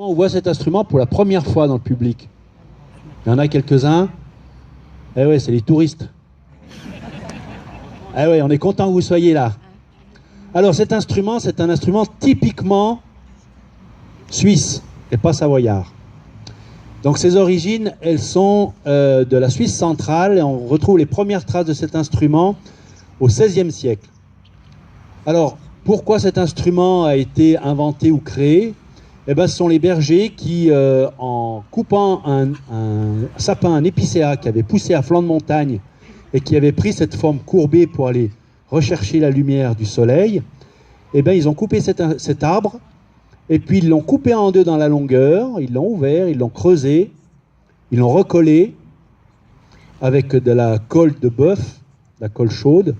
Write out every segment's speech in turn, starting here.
On voit cet instrument pour la première fois dans le public. Il y en a quelques-uns. Eh ouais, c'est les touristes. Eh ouais, on est content que vous soyez là. Alors cet instrument, c'est un instrument typiquement suisse et pas savoyard. Donc ses origines, elles sont de la Suisse centrale et on retrouve les premières traces de cet instrument au XVIe siècle. Alors, pourquoi cet instrument a été inventé ou créé? Eh bien, ce sont les bergers qui, en coupant un sapin, un épicéa qui avait poussé à flanc de montagne et qui avait pris cette forme courbée pour aller rechercher la lumière du soleil, eh bien, ils ont coupé cet arbre et puis ils l'ont coupé en deux dans la longueur, ils l'ont ouvert, ils l'ont creusé, ils l'ont recollé avec de la colle de bœuf, la colle chaude,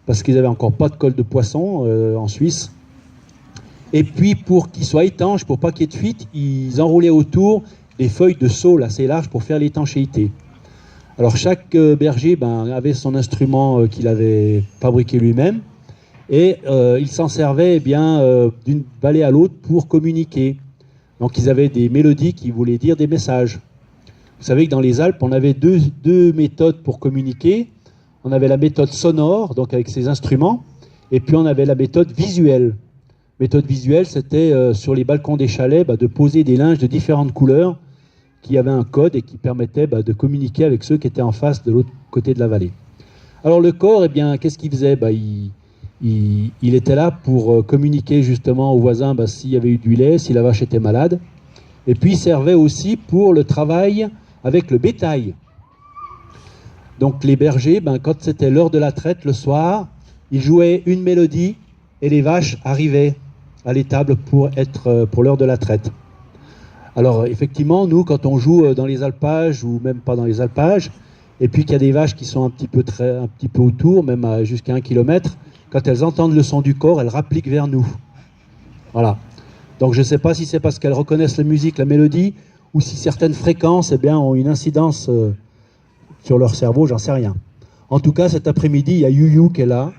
parce qu'ils n'avaient encore pas de colle de poisson en Suisse. Et puis pour qu'il soit étanche, pour pas qu'il y ait de fuite, ils enroulaient autour des feuilles de saule assez larges pour faire l'étanchéité. Alors chaque berger avait son instrument qu'il avait fabriqué lui-même et il s'en servait d'une vallée à l'autre pour communiquer. Donc ils avaient des mélodies qui voulaient dire des messages. Vous savez que dans les Alpes, on avait deux méthodes pour communiquer. On avait la méthode sonore, donc avec ses instruments, et puis on avait la méthode visuelle. Méthode visuelle, c'était sur les balcons des chalets de poser des linges de différentes couleurs qui avaient un code et qui permettaient de communiquer avec ceux qui étaient en face de l'autre côté de la vallée. Alors le corps, eh bien, qu'est-ce qu'il faisait? Il était là pour communiquer justement aux voisins s'il y avait eu du lait, si la vache était malade. Et puis il servait aussi pour le travail avec le bétail. Donc les bergers, quand c'était l'heure de la traite le soir, ils jouaient une mélodie et les vaches arrivaient à l'étable pour l'heure de la traite. Alors effectivement, nous, quand on joue dans les alpages, ou même pas dans les alpages, et puis qu'il y a des vaches qui sont un petit peu autour, même jusqu'à 1 kilomètre, quand elles entendent le son du corps, elles rappliquent vers nous. Voilà. Donc je ne sais pas si c'est parce qu'elles reconnaissent la musique, la mélodie, ou si certaines fréquences ont une incidence sur leur cerveau, j'en sais rien. En tout cas, cet après-midi, il y a Youyou qui est là,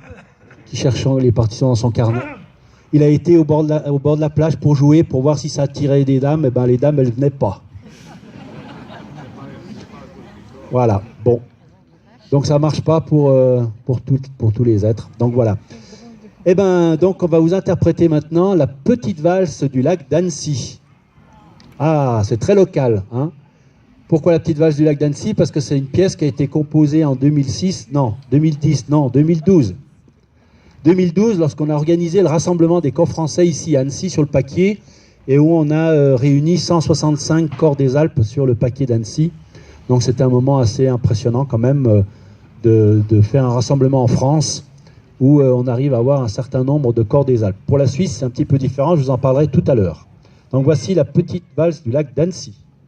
qui cherche les partitions dans son carnet. Il a été au bord de la plage pour jouer, pour voir si ça attirait des dames. Et les dames, elles ne venaient pas. Voilà, bon. Donc ça ne marche pas pour tous les êtres. Donc voilà. Donc on va vous interpréter maintenant la petite valse du lac d'Annecy. Ah, c'est très local, hein. Pourquoi la petite valse du lac d'Annecy? Parce que c'est une pièce qui a été composée en 2012. 2012, lorsqu'on a organisé le rassemblement des corps français ici à Annecy sur le Paquier, et où on a réuni 165 corps des Alpes sur le Paquier d'Annecy. Donc c'était un moment assez impressionnant quand même de faire un rassemblement en France où on arrive à avoir un certain nombre de corps des Alpes. Pour la Suisse, c'est un petit peu différent, je vous en parlerai tout à l'heure. Donc voici la petite valse du lac d'Annecy.